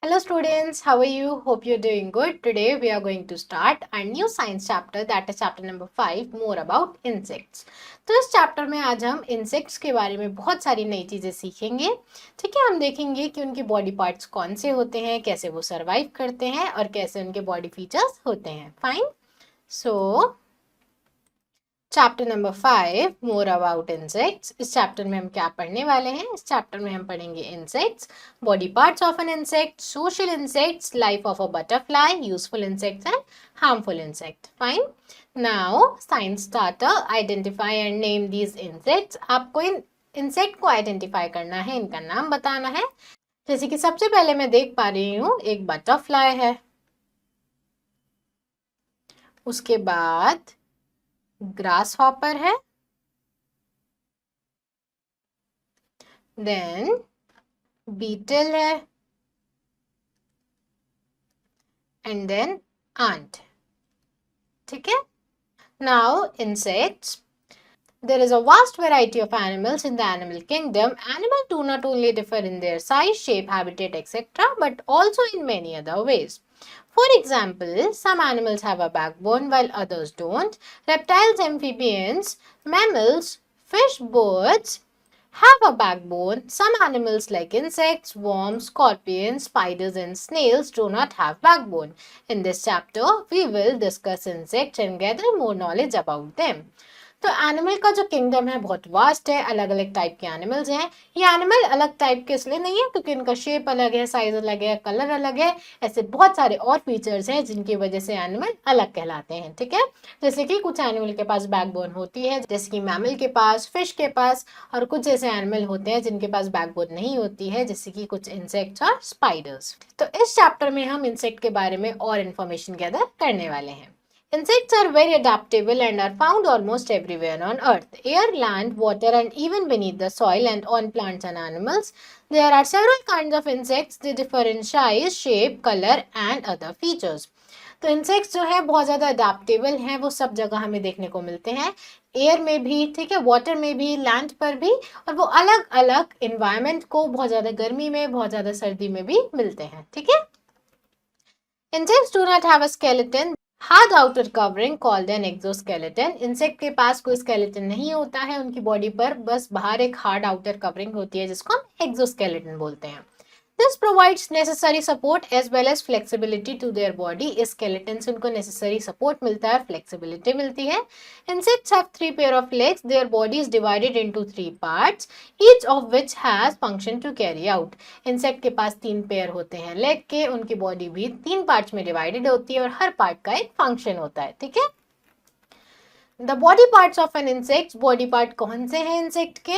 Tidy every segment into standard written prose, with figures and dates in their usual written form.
Hello students, how are you? Hope you're doing good. Today we are going to start a new science chapter, that is chapter number 5, more about insects. तो इस chapter में आज हम insects के बारे में बहुत सारी नई चीज़ें सीखेंगे. ठीक है, हम देखेंगे कि उनके बॉडी पार्ट्स कौन से होते हैं, कैसे वो सर्वाइव करते हैं और कैसे उनके बॉडी फीचर्स होते हैं. Fine. So chapter number 5 more about insects. इस चैप्टर में हम क्या पढ़ने वाले हैं? इस चैप्टर में हम पढ़ेंगे insects, body parts of an insect, social insects, life of a butterfly, useful insects and harmful insect. Fine. Now science starter, identify and name these insects. आपको इन इंसेक्ट को आइडेंटिफाई करना है, इनका नाम बताना है. जैसे कि सबसे पहले मैं देख पा रही हूँ एक बटरफ्लाई है, उसके बाद ग्रास हॉपर है, देन बीटल है, एंड देन आंट. ठीक है. Now insects. There is a vast variety of animals in the animal kingdom. Animals do not only differ in their size, shape, habitat, etc., but also in many other ways. For example, some animals have a backbone while others don't. Reptiles, amphibians, mammals, fish, birds have a backbone. Some animals like insects, worms, scorpions, spiders and snails do not have backbone. In this chapter, we will discuss insects and gather more knowledge about them. तो animal का जो kingdom है बहुत vast है, अलग अलग type के animals हैं. ये एनिमल अलग टाइप के इसलिए नहीं है क्योंकि इनका शेप अलग है, साइज अलग है, कलर अलग है. ऐसे बहुत सारे और फीचर्स हैं जिनकी वजह से एनिमल अलग कहलाते हैं. ठीक है. जैसे कि कुछ एनिमल के पास बैकबोन होती है, जैसे कि मैमल के पास, फिश के पास, और कुछ ऐसे एनिमल होते हैं जिनके पास बैकबोन नहीं होती है, जैसे कि कुछ इंसेक्ट्स और स्पाइडर्स. तो इस चैप्टर में हम इंसेक्ट के बारे में और इन्फॉर्मेशन गैदर करने वाले हैं. Insects are very adaptable and are found almost everywhere on earth. Air, land, water and even beneath the soil and on plants and animals. There are several kinds of insects. They differ in size, shape, color and other features. तो insects जो है बहुत ज़्यादा adaptable हैं, वो सब जगह हमें देखने को मिलते हैं. एयर में भी, ठीक है, वाटर में भी, लैंड पर भी, और वो अलग अलग इन्वायरमेंट को बहुत ज़्यादा गर्मी में, बहुत ज़्यादा सर्दी में भी मिलते हैं. ठीक है. Insects do not have a skeleton. Hard outer covering called an exoskeleton. Insect के पास कोई स्केलेटन नहीं होता है उनकी बॉडी पर, बस बाहर एक हार्ड आउटर कवरिंग होती है जिसको हम एक्सोस्केलेटन बोलते हैं. This provides necessary support as well as flexibility to their body. इस skeleton से उनको necessary support मिलता है, flexibility मिलती है. Insects have 3 pair of legs. Their body is divided into 3 parts, each of which has function to carry out. Insect के पास 3 pair होते हैं leg के, उनकी body भी 3 parts में divided होती है और हर part का एक function होता है. ठीक है. The body parts of an insect. Body part कौन से हैं इंसेक्ट के?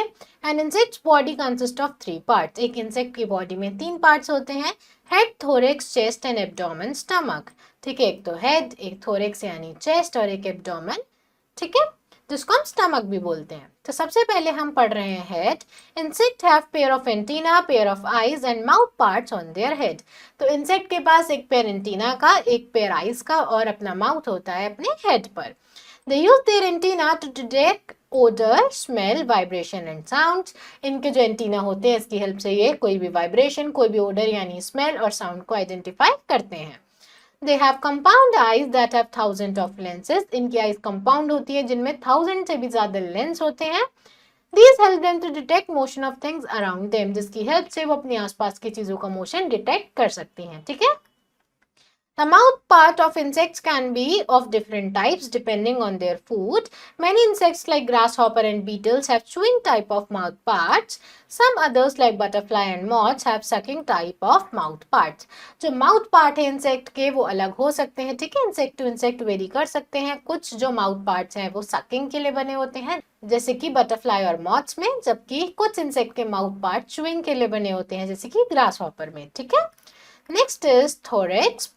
An insect's body consists of 3 parts. एक इंसेक्ट की बॉडी में 3 पार्ट्स होते हैं, head, thorax, chest and abdomen, stomach. ठीक है. एक तो हेड, एक थोरेक्स यानी चेस्ट और एक एब्डोमेन. ठीक है, जिसको हम स्टमक भी बोलते हैं. तो सबसे पहले हम पढ़ रहे हैं head. Insect have pair of antenna, pair of eyes and mouth parts on their head. तो इंसेक्ट के पास एक पेयर एंटीना का, एक पेयर आईज का और अपना माउथ होता है अपने हेड पर. They use their antenna to detect odor, smell, vibration and sounds. इनके जो एंटीना होते हैं इसकी हेल्प से ये कोई भी वाइब्रेशन, कोई भी ओडर यानी स्मेल और साउंड को आइडेंटिफाई करते हैं. They have compound eyes that have thousands of lenses. इनकी आईज कंपाउंड होती है जिनमें 1000 से भी ज्यादा लेंस होते हैं. These help them to detect motion of things around them. जिसकी हेल्प से वो अपने आसपास की चीजों का मोशन डिटेक्ट कर सकती हैं. ठीक है. The mouth part of insects can be of different types depending on their food. Many insects like grasshopper and beetles have chewing type of mouth parts. Some others like butterfly and moths have sucking type of mouth parts. जो mouth part है insect के वो अलग हो सकते हैं. ठीक है. insect to insect वेरी कर सकते हैं. कुछ जो mouth parts हैं वो sucking के लिए बने होते हैं जैसे कि butterfly और moths में, जबकि कुछ insect के mouth part chewing के लिए बने होते हैं जैसे कि grasshopper में. ठीक है. Next is thorax.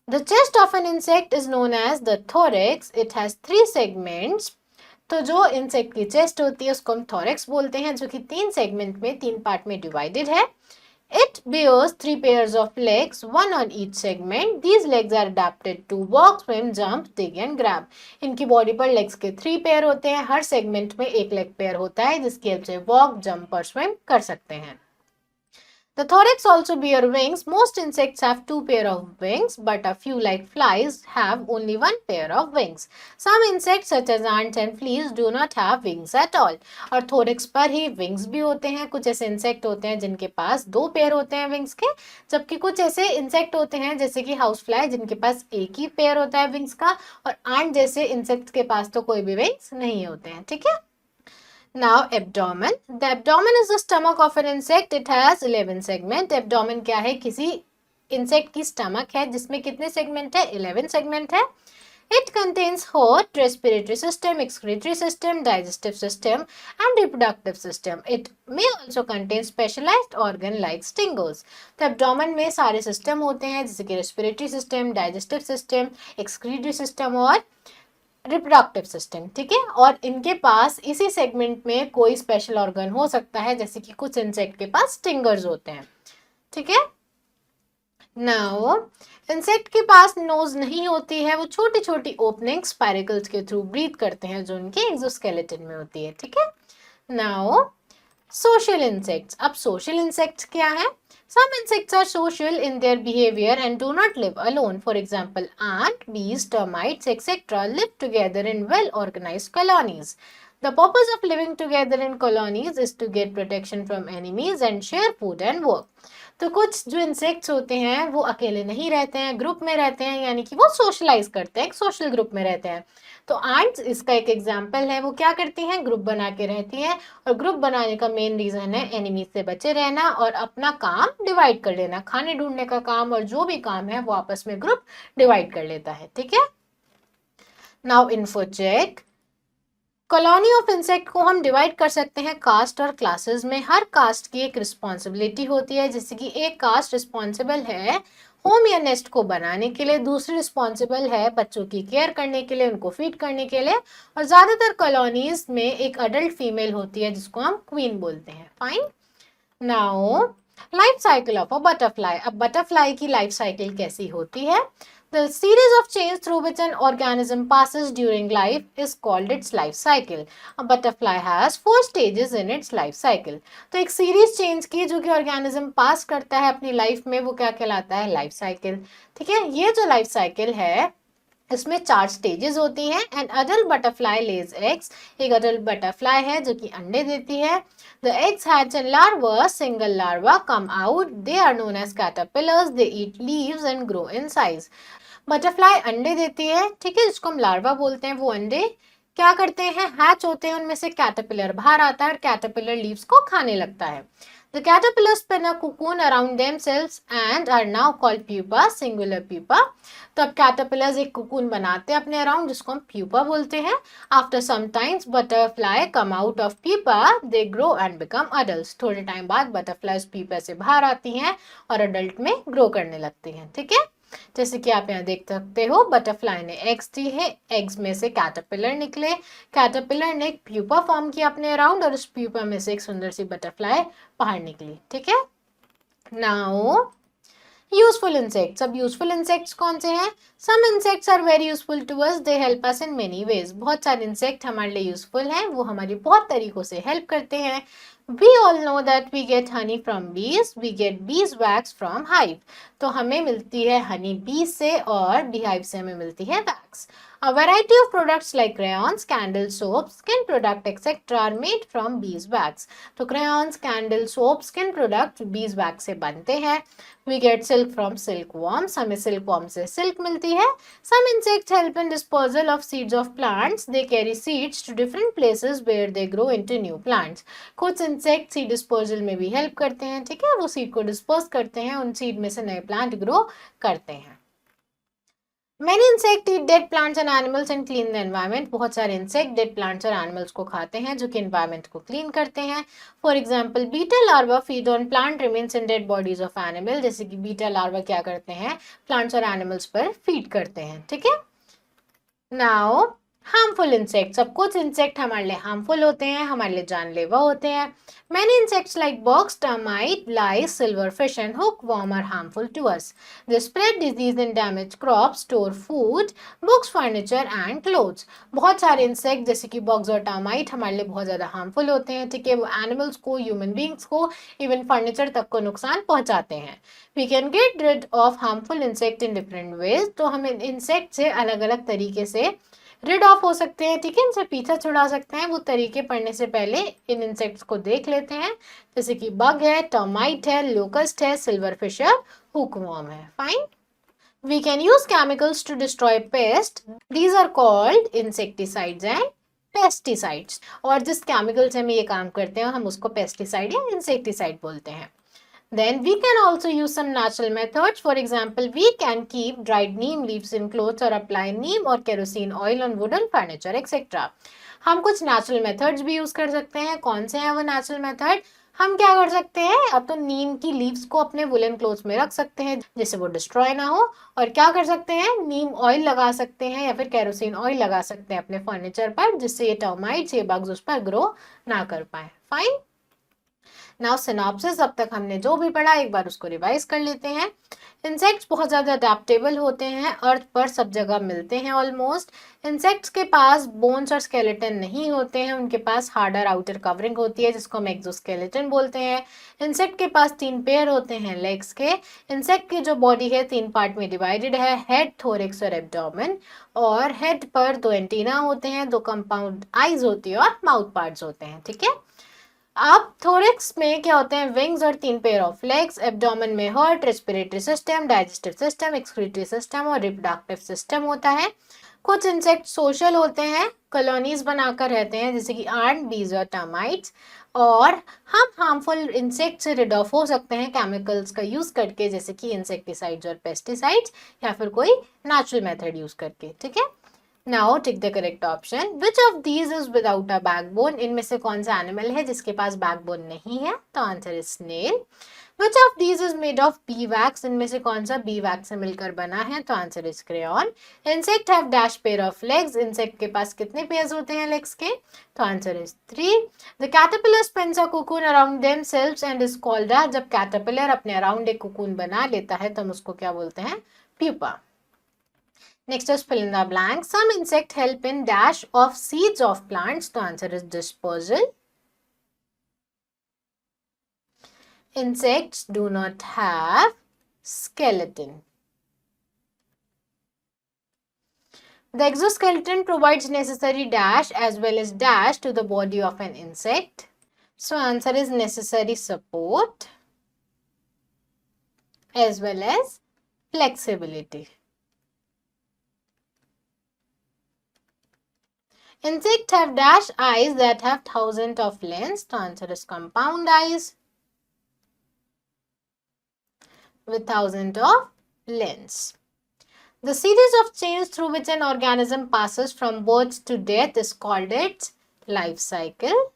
The chest of an insect is known as the thorax. It has 3 segments. तो जो इंसेक्ट की चेस्ट होती है उसको हम thorax बोलते हैं, जो कि 3 सेगमेंट में, 3 पार्ट में डिवाइडेड है. It bears 3 pairs of legs, one on each segment. These legs are adapted to walk, swim, jump, dig and grab. इनकी बॉडी पर लेग्स के 3 पेयर होते हैं, हर सेगमेंट में एक लेग पेयर होता है जिसकी हेल्प से वॉक, जंप और स्विम कर सकते हैं. The thorax also bear wings. Most insects have two pair of wings, but a few like flies have only one pair of wings. Some insects such as ants and fleas do not have wings at all. और thorax पर ही wings भी होते हैं. कुछ ऐसे insect होते हैं जिनके पास दो pair होते हैं wings के, जबकि कुछ ऐसे insect होते हैं जैसे कि house fly जिनके पास एक ही pair होता है wings का, और ant जैसे insects के पास तो कोई भी wings नहीं होते हैं. ठीक है. Now abdomen. The abdomen is the stomach of an insect. It has 11 segment. Abdomen क्या है? किसी insect की stomach है जिसमें कितने segment है? 11 segment है. It contains heart, respiratory system, excretory system, digestive system and reproductive system. It may also contain specialized organ like stingers. तो abdomen में सारे system होते हैं जैसे कि respiratory system, digestive system, excretory system और रिप्रोडक्टिव सिस्टम. ठीक है. और इनके पास इसी सेगमेंट में कोई स्पेशल ऑर्गन हो सकता है जैसे कि कुछ इंसेक्ट के पास स्टिंगर्स होते हैं. ठीक है. नाउ इंसेक्ट के पास नोज नहीं होती है, वो छोटी छोटी ओपनिंग स्पाइरिकल्स के थ्रू ब्रीथ करते हैं जो उनके एक्सोस्केलेटन में होती है. ठीक है. Now social insects. अब सोशल इंसेक्ट्स क्या है? Some insects are social in their behavior and do not live alone. For example, ants, bees, termites, etc. live together in well-organized colonies. The purpose of living together in colonies is to get protection from enemies and share food and work. तो कुछ जो insects होते हैं वो अकेले नहीं रहते हैं, ग्रुप में रहते हैं, यानी कि वो सोशलाइज करते हैं, एक सोशल ग्रुप में रहते हैं. तो आंट्स इसका एक एग्जाम्पल है. वो क्या करती हैं? ग्रुप बना के रहती हैं, और ग्रुप बनाने का मेन रीजन है एनिमी से बचे रहना और अपना काम डिवाइड कर लेना. खाने ढूंढने का काम और जो भी काम है वो आपस में ग्रुप डिवाइड कर लेता है. ठीक है. Now info check. Colony of insect को हम डिवाइड कर सकते हैं कास्ट और क्लासेस में. हर कास्ट की एक रिस्पॉन्सिबिलिटी होती है, जैसे कि एक कास्ट रिस्पॉन्सिबल है होम या नेस्ट को बनाने के लिए, दूसरी रिस्पॉन्सिबल है बच्चों की केयर करने के लिए, उनको फीड करने के लिए, और ज़्यादातर कॉलोनीज में एक अडल्ट फीमेल होती है जिसको हम क्वीन बोलते हैं. Fine. Now life cycle of a butterfly. अब बटरफ्लाई की लाइफ साइकिल कैसी होती है? The series of change through which an organism passes during life is called its life cycle. A butterfly has 4 stages in its life cycle. तो एक series change की जो कि ऑर्गेनिज्म पास करता है अपनी लाइफ में, वो क्या कहलाता है? Life cycle. ठीक है. ये जो लाइफ साइकिल है इसमें 4 स्टेजेस होती हैं. An adult butterfly lays eggs. एक अडल्ट बटरफ्लाई है जो कि अंडे देती है. The eggs hatch and larva, single larva come out. They are known as caterpillars. They eat leaves and grow in size. Butterfly अंडे देती है. ठीक है. जिसको हम लार्वा बोलते हैं. वो अंडे क्या करते हैं? हैच होते हैं, उनमें से कैटरपिलर बाहर आता है और कैटरपिलर लीव्स को खाने लगता है. The caterpillars spin a cocoon around themselves and are now called pupa, singular pupa. तो अब caterpillars एक cocoon बनाते हैं अपने around जिसको हम pupa बोलते हैं. After some times butterfly come out of pupa, they grow and become adults. थोड़े टाइम बाद butterflies pupa से बाहर आती हैं और adult में grow करने लगती हैं. ठीक है. जैसे कि आप यहाँ देख सकते हो बटरफ्लाई ने एग्स दी है, एग्स में से कैटरपिलर निकले, कैटरपिलर ने एक प्यूपा फॉर्म किया अपने अराउंड और उस प्यूपा में से एक सुंदर सी बटरफ्लाई बाहर निकली. ठीक है. Now useful insects. अब यूजफुल इंसेक्ट्स कौन से हैं? Some insects are very useful to us. They help us in many ways. बहुत सारे इंसेक्ट हमारे लिए यूजफुल हैं, वो हमारी बहुत तरीकों से हेल्प करते हैं. We all know that we get honey from bees. We get beeswax from hive. तो हमें मिलती है हनी बी से और बीहाइव से हमें मिलती है wax. A variety of products like crayons, candles, soaps, skin product etc. are made from beeswax. तो crayons, candles, soaps, skin product beeswax से बनते हैं. We get silk from silkworms. हमें silkworm से silk मिलती है. Some insects help in dispersal of seeds of plants. They carry seeds to different places where they grow into new plants. कुछ insect seed disposal में भी help करते हैं. ठीक है. वो सीड को डिस्पोज करते हैं, उन सीड में से नए प्लांट ग्रो करते हैं. Many insects eat dead plants and animals and clean the environment. बहुत सारे इंसेक्ट डेड प्लांट्स और एनिमल्स को खाते हैं जो कि एनवायरनमेंट को क्लीन करते हैं. For example beta larva feed on plant remains in dead bodies of animal. जैसे कि बीटा लार्वा क्या करते हैं? प्लांट्स और एनिमल्स पर फीड करते हैं. ठीक है. नाउ हार्मफुल इंसेक्ट्स, अब कुछ इंसेक्ट हमारे लिए हार्मफुल होते हैं, हमारे लिए जानलेवा होते हैं. Many insects like bugs, termite, lice, silverfish and hookworm are harmful to us. They spread disease and damage crops, store food, books, furniture and clothes. बहुत सारे इंसेक्ट जैसे कि बग्स और टर्माइट हमारे लिए बहुत ज़्यादा हार्मफुल होते हैं. ठीक है, वो एनिमल्स को, ह्यूमन बींग्स को, इवन फर्नीचर तक को नुकसान पहुंचाते हैं. We can get rid of harmful insect in different ways. तो हम इंसेक्ट से अलग अलग तरीके से रिड ऑफ हो सकते हैं. ठीक है, इनसे पीछा छुड़ा सकते हैं. वो तरीके पढ़ने से पहले इन इंसेक्ट्स को देख लेते हैं. जैसे कि बग है, टर्माइट है, लोकस्ट है, सिल्वरफिश है, हुकवर्म है. Fine. We can use chemicals to destroy pests. These are called insecticides and pesticides. और जिस केमिकल से हम ये काम करते हैं हम उसको पेस्टिसाइड या इंसेक्टिसाइड बोलते हैं. Then we can also use some natural methods. For example, we can keep dried neem leaves in clothes or apply neem or kerosene oil on wooden furniture, etc. हम कुछ नेचुरल मेथड्स भी use कर सकते हैं. कौन से हैं वो नेचुरल मेथड? हम क्या कर सकते हैं, अब तो नीम की लीव्स को अपने वुलन क्लोथ्स में रख सकते हैं जिससे वो डिस्ट्रॉय ना हो. और क्या कर सकते हैं, नीम ऑयल लगा सकते हैं या फिर केरोसिन ऑयल लगा सकते हैं अपने फर्नीचर पर, जिससे ये टर्माइट्स, ये बग्स उस पर ग्रो ना कर पाए. फाइन. नाउ सिनॉप्सिस, अब तक हमने जो भी पढ़ा एक बार उसको रिवाइज कर लेते हैं. इंसेक्ट्स बहुत ज़्यादा अडेप्टेबल होते हैं, अर्थ पर सब जगह मिलते हैं ऑलमोस्ट. इंसेक्ट्स के पास बोन्स और स्केलेटन नहीं होते हैं, उनके पास हार्डर आउटर कवरिंग होती है जिसको हम एक्सोस्केलेटन बोलते हैं. इंसेक्ट के पास 3 पेयर होते हैं लेग्स के. इंसेक्ट की जो बॉडी है 3 पार्ट में डिवाइडेड है, हेड, थोरेक्स और एब्डोमेन. और हेड पर 2 एंटीना होते हैं, 2 कंपाउंड आईज होती है और माउथ पार्ट्स होते हैं. ठीक है, अब थोरेक्स में क्या होते हैं, विंग्स और 3 पेयर ऑफ लेग्स. एब्डोमेन में heart, respiratory system, digestive system, excretory system और रिप्रोडक्टिव सिस्टम होता है. कुछ इंसेक्ट सोशल होते हैं, कॉलोनीज बनाकर रहते हैं जैसे कि आंट, बीज और टर्माइट्स. और हम हार्मफुल इंसेक्ट से रिड ऑफ हो सकते हैं केमिकल्स का यूज करके, जैसे कि इंसेक्टिसाइड्स और पेस्टिसाइड्स, या फिर कोई नेचुरल मेथड यूज करके. ठीक है, now tick the correct option. Which of these is without a backbone? इनमें से कौन सा एनिमल है जिसके पास बैकबोन नहीं है? तो answer is snail. Which of these is made of bee wax? इनमें से कौन सा बी वैक्स से मिलकर बना है? तो answer is crayon. Insect have dash pair of legs. Insect के पास कितने पेयर्स होते हैं लेग्स के? तो answer is 3. The caterpillar spins a cocoon around themselves and is called a. जब कैटरपिलर अपने अराउंड एक कोकून बना लेता है तो हम उसको क्या बोलते हैं? Pupa. Next is fill in the blank. Some insect help in dash of seeds of plants. The answer is dispersal. Insects do not have skeleton. The exoskeleton provides necessary dash as well as dash to the body of an insect. So answer is necessary support as well as flexibility. Insects have dash eyes that have thousands of lens. The answer is compound eyes with thousands of lens. The series of change through which an organism passes from birth to death is called its life cycle.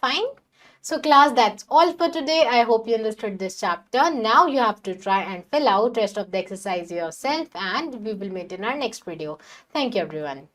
Fine. So class, that's all for today. I hope you understood this chapter. Now you have to try and fill out rest of the exercise yourself, and we will meet in our next video. Thank you everyone.